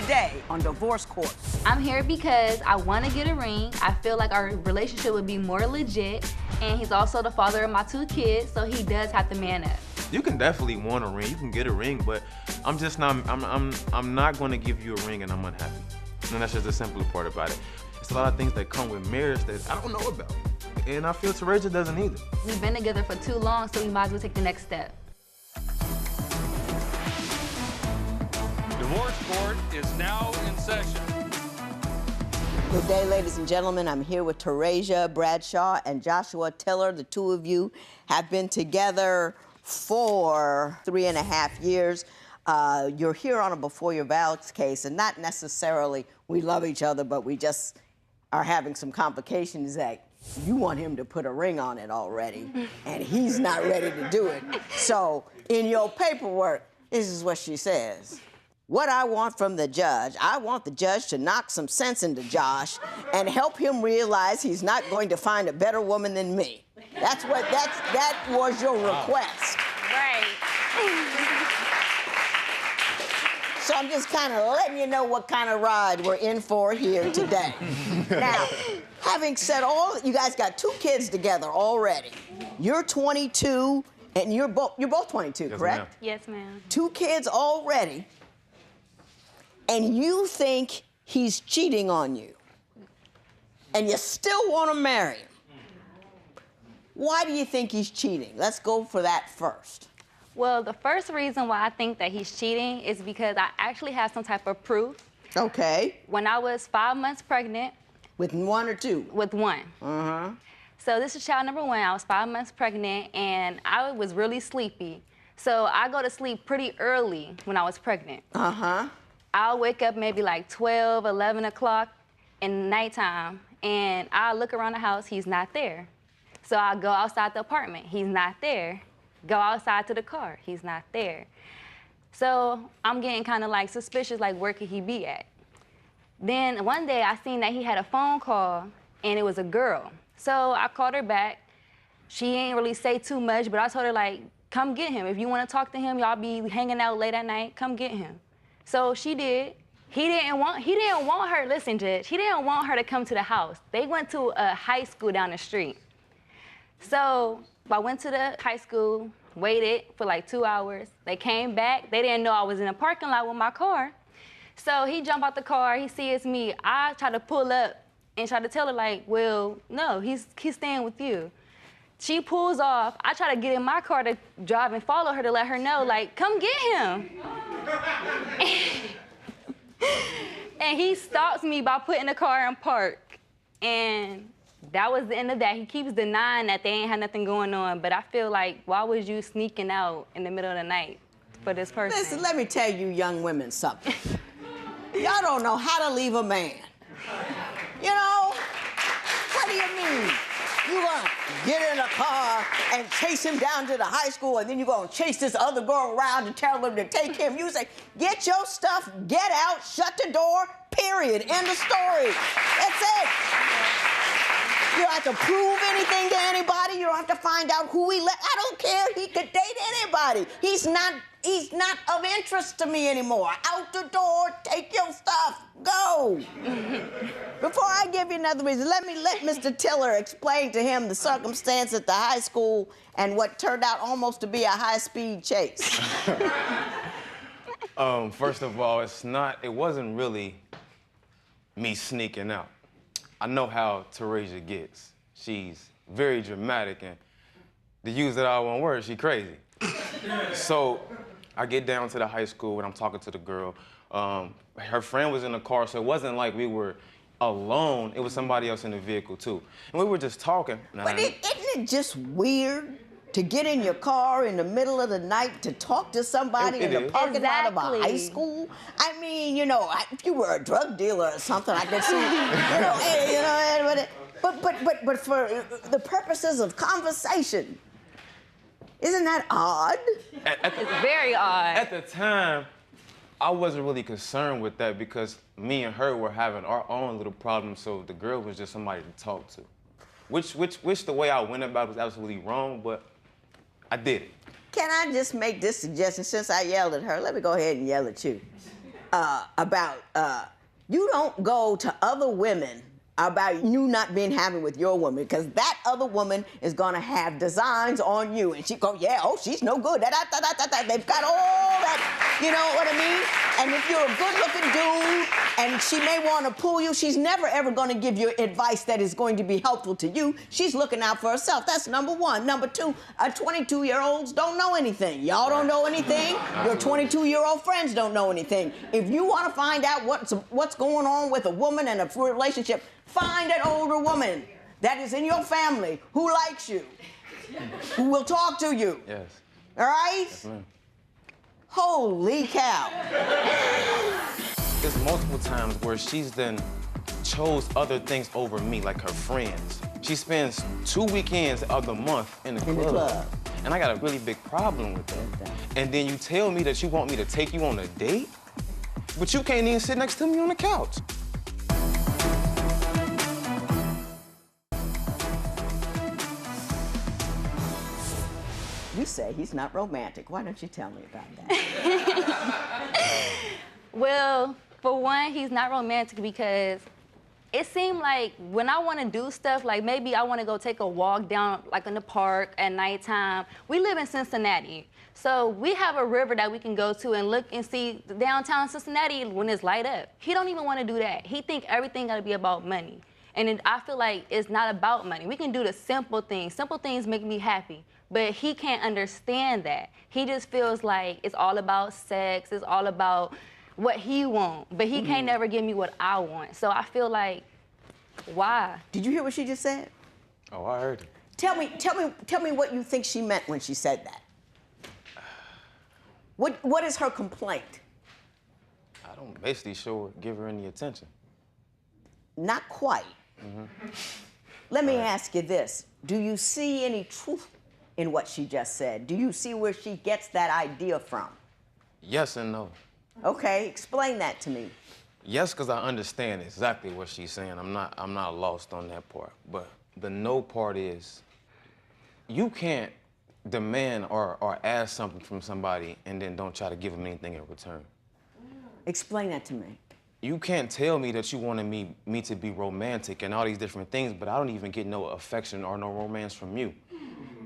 today on Divorce Court. I'm here because I want to get a ring. I feel like our relationship would be more legit, and he's also the father of my 2 kids, so he does have to man up. You can definitely want a ring. You can get a ring, but I'm just not. I'm not going to give you a ring, and I'm unhappy. And that's just the simple part about it. It's a lot of things that come with marriage that I don't know about, and I feel Terasia doesn't either. We've been together for too long, so we might as well take the next step. Divorce Court is now in session. Good day, ladies and gentlemen. I'm here with Terasia Bradshaw and Joshua Tiller. The 2 of you have been together for 3.5 years. You're here on a before your vows case, and not necessarily we love each other, but we just are having some complications that you want him to put a ring on it already, and he's not ready to do it. So in your paperwork, this is what she says. What I want from the judge, I want the judge to knock some sense into Josh and help him realize he's not going to find a better woman than me. That was your request. Right. So I'm just kind of letting you know what kind of ride we're in for here today. Now, having said all, you guys got 2 kids together already. You're 22, and you're both 22, Yes, correct? ma'am. Yes, ma'am. 2 kids already, and you think he's cheating on you, and you still want to marry him. Why do you think he's cheating? Let's go for that first. Well, the first reason why I think that he's cheating is because I actually have some type of proof. Okay. When I was 5 months pregnant. With 1 or 2? With 1. Uh-huh. So this is child number 1. I was 5 months pregnant, and I was really sleepy. So I go to sleep pretty early when I was pregnant. Uh-huh. I'll wake up maybe like 12, 11 o'clock in the nighttime, and I'll look around the house, he's not there. So I'll go outside the apartment, he's not there. Go outside to the car, he's not there. So I'm getting kind of like suspicious, like where could he be at? Then one day I seen that he had a phone call, and it was a girl. So I called her back. She ain't really say too much, but I told her, like, come get him. If you want to talk to him, y'all be hanging out late at night, come get him. So she did. He didn't want her, listen, Judge, he didn't want her to come to the house. They went to a high school down the street. So I went to the high school, waited for like 2 hours. They came back. They didn't know I was in a parking lot with my car. So he jumped out the car, he sees me. I try to pull up and try to tell her, like, well, no, he's staying with you. She pulls off. I try to get in my car to drive and follow her to let her know, like, come get him. And he stops me by putting the car in park. And that was the end of that. He keeps denying that they ain't had nothing going on, but I feel like, why was you sneaking out in the middle of the night for this person? Listen, let me tell you young women something. Y'all don't know how to leave a man. You know? What do you mean? You're gonna get in a car and chase him down to the high school, and then you're gonna chase this other girl around and tell them to take him. You say, get your stuff, get out, shut the door, period. End of story. That's it. You don't have to prove anything to anybody. You don't have to find out who he let. I don't care. He could date anybody. He's not of interest to me anymore. Out the door, take your stuff, go. Before I give you another reason, let Mr. Tiller explain to him the circumstance at the high school and what turned out almost to be a high-speed chase. First of all, it wasn't really me sneaking out. I know how Terasia gets. She's very dramatic, and to use that all one word, she crazy. So I get down to the high school and I'm talking to the girl. Her friend was in the car, so it wasn't like we were alone. It was somebody else in the vehicle too. And we were just talking. But isn't it just weird to get in your car in the middle of the night to talk to somebody in the parking lot of a high school? I mean, you know, if you were a drug dealer or something, I could see, you know, hey, you know, but for the purposes of conversation, isn't that odd? It's very odd. At the time, I wasn't really concerned with that because me and her were having our own little problems, so the girl was just somebody to talk to. Which the way I went about it was absolutely wrong, but I did it. Can I just make this suggestion? Since I yelled at her, let me go ahead and yell at you. you don't go to other women about you not being happy with your woman, because that other woman is gonna have designs on you, and she go, yeah, oh, she's no good. They've got all that, you know what I mean? And if you're a good-looking dude, and she may want to pull you, she's never ever gonna give you advice that is going to be helpful to you. She's looking out for herself. That's number one. Number two, 22-year-olds don't know anything. Y'all don't know anything. Your 22-year-old friends don't know anything. If you want to find out what's going on with a woman and a relationship, find an older woman that is in your family who likes you, who will talk to you. Yes. All right? Yes, ma'am. Holy cow. There's multiple times where she's then chose other things over me, like her friends. She spends 2 weekends of the month in the club. And I got a really big problem with that. And then you tell me that you want me to take you on a date, but you can't even sit next to me on the couch. You say he's not romantic. Why don't you tell me about that? Well, for one, he's not romantic because it seemed like when I want to do stuff, like maybe I want to go take a walk down, like in the park at nighttime. We live in Cincinnati, so we have a river that we can go to and look and see downtown Cincinnati when it's light up. He don't even want to do that. He think everything got to be about money. And I feel like it's not about money. We can do the simple things. Simple things make me happy. But he can't understand that. He just feels like it's all about sex. It's all about what he wants. But he can't never give me what I want. So I feel like, why? Did you hear what she just said? Oh, I heard it. Tell me what you think she meant when she said that. What is her complaint? I don't basically give her any attention. Not quite. Let me ask you this. Do you see any truth in what she just said? Do you see where she gets that idea from? Yes and no. Okay, explain that to me. Yes, because I understand exactly what she's saying. I'm not lost on that part. But the no part is, you can't demand or ask something from somebody and then don't try to give them anything in return. Explain that to me. You can't tell me that you wanted me to be romantic and all these different things, but I don't even get no affection or no romance from you.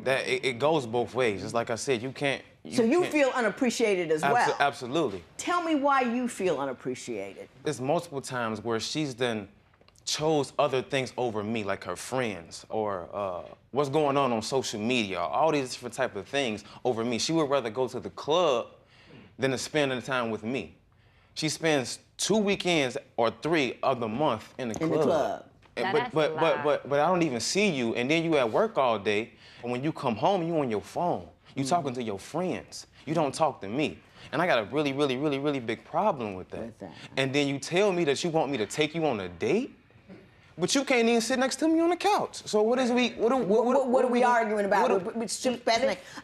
That it goes both ways. Just like I said, you can't. So you feel unappreciated as well? Absolutely. Tell me why you feel unappreciated. There's multiple times where she's then chose other things over me, like her friends or what's going on social media, all these different type of things over me. She would rather go to the club than to spend the time with me. She spends 2 weekends or 3 of the month in the club. But I don't even see you, and then you at work all day, and when you come home, you on your phone. You talking to your friends. You don't talk to me. And I got a really, really, really, really big problem with that. And then you tell me that you want me to take you on a date, but you can't even sit next to me on the couch. So what are we arguing about?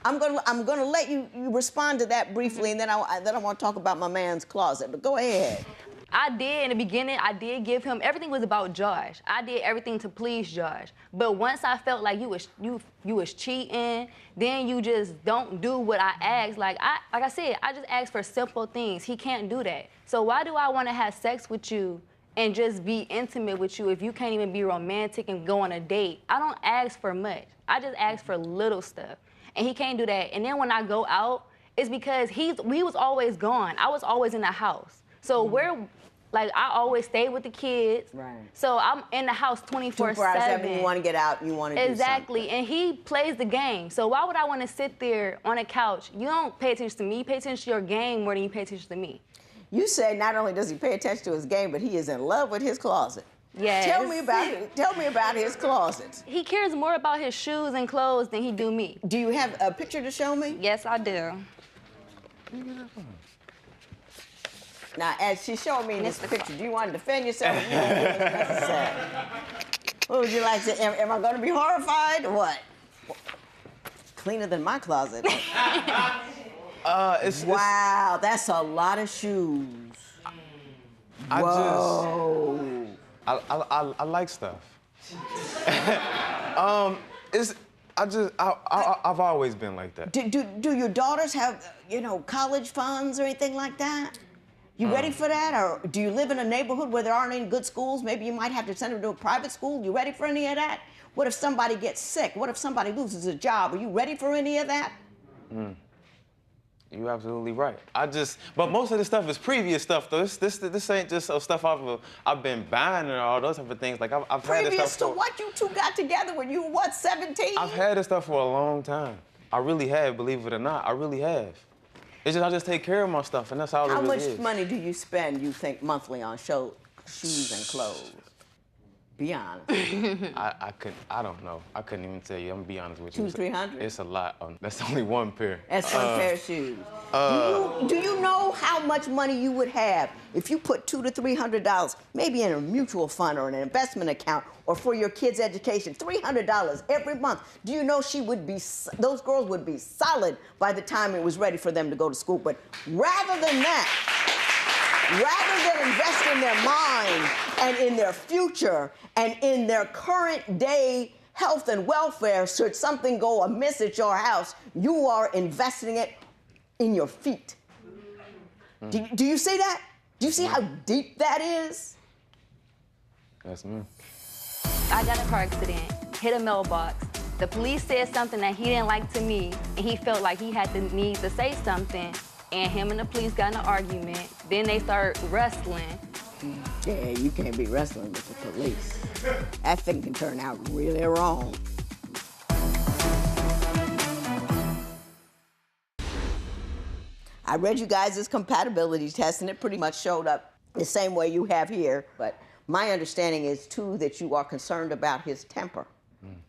I'm gonna let you respond to that briefly, and then I want to talk about my man's closet. But go ahead. I did, in the beginning, I did give him, everything was about Josh. I did everything to please Josh. But once I felt like you was cheating, then you just don't do what I asked. Like I said, I just asked for simple things. He can't do that. So why do I want to have sex with you and just be intimate with you if you can't even be romantic and go on a date? I don't ask for much. I just ask for little stuff. And he can't do that. And then when I go out, it's because he was always gone. I was always in the house. So like, I always stay with the kids. Right. So I'm in the house 24/7. 24 hours, 7, you want to get out, you want to do something. Exactly, and he plays the game. So why would I want to sit there on a couch? You don't pay attention to me, you pay attention to your game more than you pay attention to me. You say not only does he pay attention to his game, but he is in love with his closet. Yes. Tell me about his closet. He cares more about his shoes and clothes than he do me. Do you have a picture to show me? Yes, I do. Now, as she's showing me this picture, do you want to defend yourself? Or you don't think it's necessary? What would you like to? Am I going to be horrified or what? Cleaner than my closet. Wow, that's a lot of shoes. I like stuff. I've always been like that. Do your daughters have, college funds or anything like that? You ready for that? Or do you live in a neighborhood where there aren't any good schools? Maybe you might have to send them to a private school. You ready for any of that? What if somebody gets sick? What if somebody loses a job? Are you ready for any of that? You're absolutely right. But most of this stuff is previous stuff, though. This ain't just stuff I've been buying and all those type of things. Like, I've had this Previous stuff to what you two got together when you were, what, 17? I've had this stuff for a long time. I really have, believe it or not. I really have. It's just I just take care of my stuff, and that's all it How really much is. money do you spend, you think, monthly on shoes and clothes? Be honest. I don't know. I couldn't even tell you. I'm gonna be honest with you. 200-300? It's a lot. That's only one pair. That's one pair of shoes. Do you know how much money you would have if you put $200 to $300, maybe in a mutual fund or an investment account, or for your kids' education, $300 every month? Do you know those girls would be solid by the time it was ready for them to go to school? But rather than that, rather than invest in their mind and in their future and in their current day health and welfare, should something go amiss at your house, you are investing it in your feet. Do you see that? Do you see how deep that is? That's me. I got in a car accident, hit a mailbox. The police said something that he didn't like to me, and he felt like he had the need to say something, and him and the police got in an argument. Then they started wrestling. Yeah, you can't be wrestling with the police. That thing can turn out really wrong. I read you guys' compatibility test, and it pretty much showed up the same way you have here. But my understanding is, too, that you are concerned about his temper.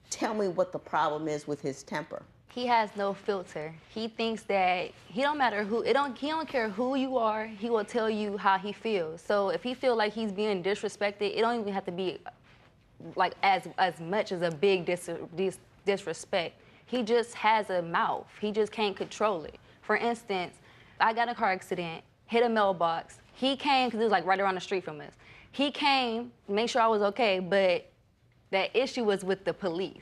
Tell me what the problem is with his temper. He has no filter. He thinks that he don't matter who, he don't care who you are, he will tell you how he feels. So if he feel like he's being disrespected, it don't even have to be like as much as a big disrespect. He just has a mouth. He just can't control it. For instance, I got in a car accident, hit a mailbox. He came, because it was like right around the street from us. He came to make sure I was okay, but that issue was with the police.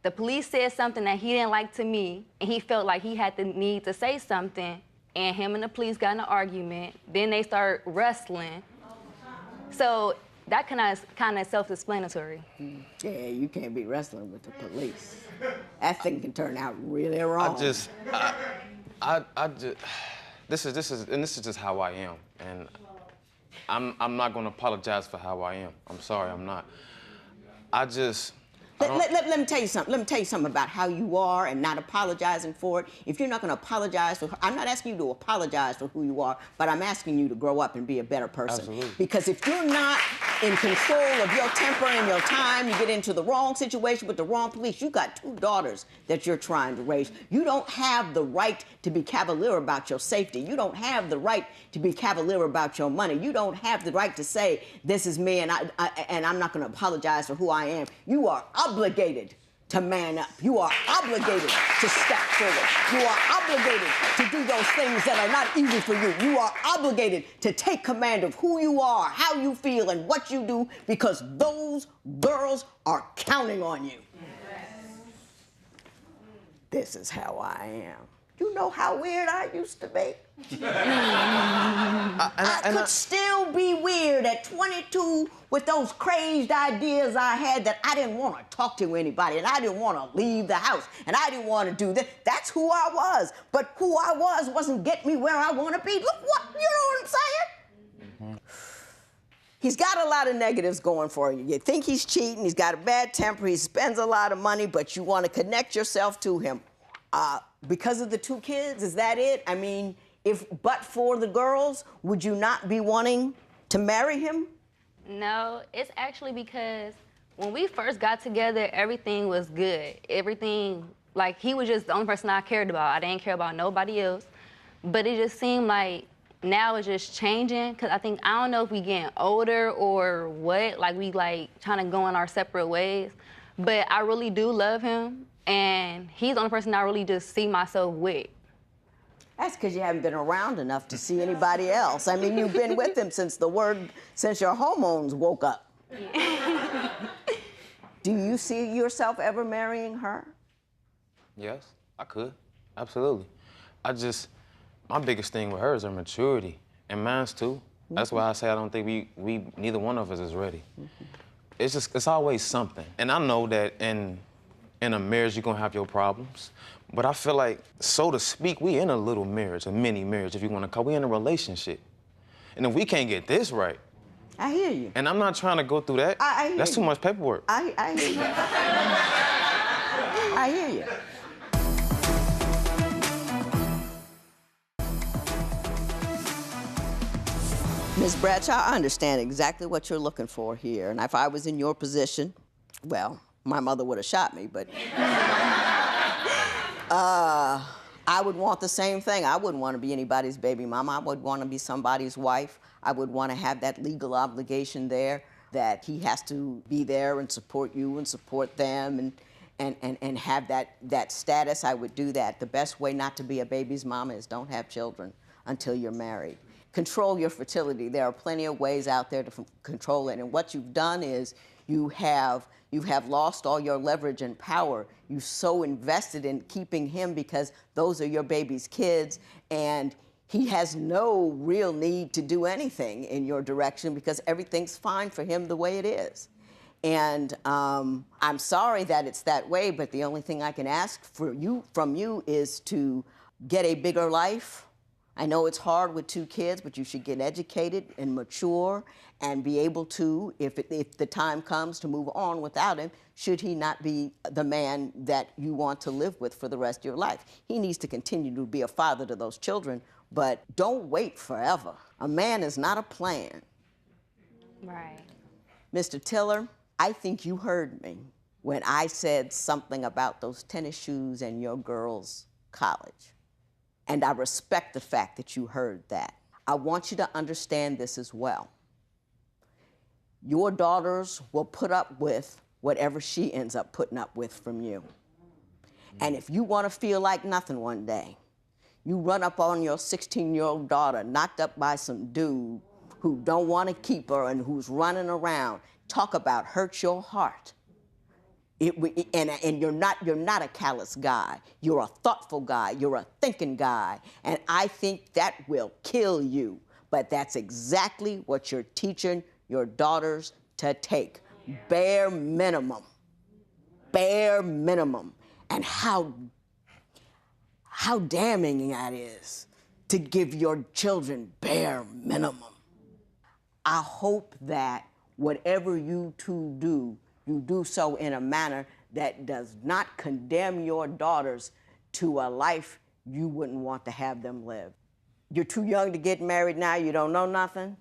The police said something that he didn't like to me, and he felt like he had the need to say something, and him and the police got in an argument. Then they started wrestling. So that kind of self-explanatory. Yeah, you can't be wrestling with the police. That thing can turn out really wrong. This is just how I am, and I'm not gonna apologize for how I am. I'm sorry, I'm not. Let me tell you something. Let me tell you something about how you are and not apologizing for it. If you're not going to apologize for, I'm not asking you to apologize for who you are, but I'm asking you to grow up and be a better person. Absolutely. Because if you're not in control of your temper and your time, you get into the wrong situation with the wrong police. You got 2 daughters that you're trying to raise. You don't have the right to be cavalier about your safety. You don't have the right to be cavalier about your money. You don't have the right to say, this is me and I'm not going to apologize for who I am. You are obligated to man up. You are obligated to step forward. You are obligated to do those things that are not easy for you. You are obligated to take command of who you are, how you feel, and what you do, because those girls are counting on you. This is how I am. You know how weird I used to be? I could still be weird at 22 with those crazed ideas I had that I didn't want to talk to anybody, and I didn't want to leave the house, and I didn't want to do this. That's who I was. But who I was wasn't getting me where I want to be. Look what, you know what I'm saying? He's got a lot of negatives going for you. You think he's cheating, he's got a bad temper, he spends a lot of money, but you want to connect yourself to him. Because of the 2 kids, is that it? I mean, but for the girls, would you not be wanting to marry him? No, it's actually because when we first got together, everything was good. Everything, like, he was just the only person I cared about. I didn't care about nobody else. But it just seemed like now it's just changing, because I don't know if we getting older or what, like we trying to go in our separate ways. But I really do love him, and he's the only person I really just see myself with. That's because you haven't been around enough to see anybody else. I mean, you've been with him since your hormones woke up. Yeah. Do you see yourself ever marrying her? Yes, I could. Absolutely. My biggest thing with her is her maturity. And mine's too. That's why I say I don't think we neither one of us is ready. It's always something. And I know that in a marriage, you're gonna have your problems. But I feel like, so to speak, we in a little marriage, a mini marriage, if you wanna call it. We in a relationship. And if we can't get this right, I hear you. and I'm not trying to go through that. I hear That's too you. much paperwork. I hear you. I hear you. Ms. Bradshaw, I understand exactly what you're looking for here. And if I was in your position, well, my mother would have shot me, but I would want the same thing. I wouldn't want to be anybody's baby mama. I would want to be somebody's wife. I would want to have that legal obligation there that he has to be there and support you and support them and have that status. I would do that. The best way not to be a baby's mama is don't have children until you're married. Control your fertility. There are plenty of ways out there to control it. And what you've done is you have lost all your leverage and power. You're so invested in keeping him because those are your baby's kids, and he has no real need to do anything in your direction because everything's fine for him the way it is. And I'm sorry that it's that way, but the only thing I can ask from you is to get a bigger life. I know it's hard with 2 kids, but you should get educated and mature and be able to, if the time comes, to move on without him, should he not be the man that you want to live with for the rest of your life. He needs to continue to be a father to those children, but don't wait forever. A man is not a plan. Right. Mr. Tiller, I think you heard me when I said something about those tennis shoes and your girl's college. And I respect the fact that you heard that. I want you to understand this as well. Your daughters will put up with whatever she ends up putting up with from you. And if you want to feel like nothing one day, you run up on your 16-year-old daughter knocked up by some dude who don't want to keep her and who's running around. Talk about hurt your heart. And you're not a callous guy. You're a thoughtful guy. You're a thinking guy. And I think that will kill you. But that's exactly what you're teaching your daughters to take. Bare minimum. Bare minimum. And how damning that is to give your children bare minimum. I hope that whatever you two do, you do so in a manner that does not condemn your daughters to a life you wouldn't want to have them live. You're too young to get married now. You don't know nothing.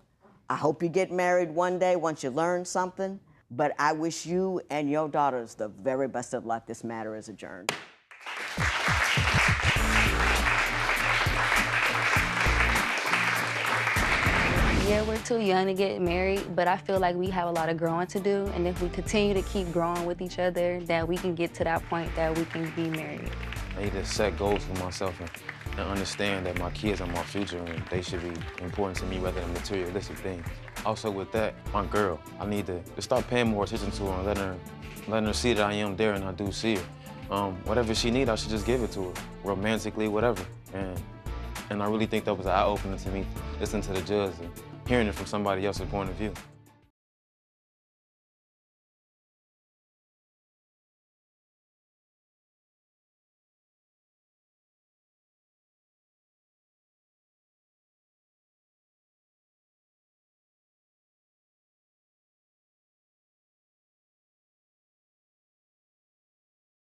I hope you get married one day once you learn something. But I wish you and your daughters the very best of luck. This matter is adjourned. Yeah, we're too young to get married, but I feel like we have a lot of growing to do, and if we continue to keep growing with each other, that we can get to that point that we can be married. I need to set goals for myself and understand that my kids are my future and they should be important to me rather than materialistic things. Also with that, my girl, I need to start paying more attention to her and letting her see that I am there and I do see her. Whatever she needs, I should just give it to her, romantically, whatever. And I really think that was an eye-opener to me, listening to the judge and hearing it from somebody else's point of view.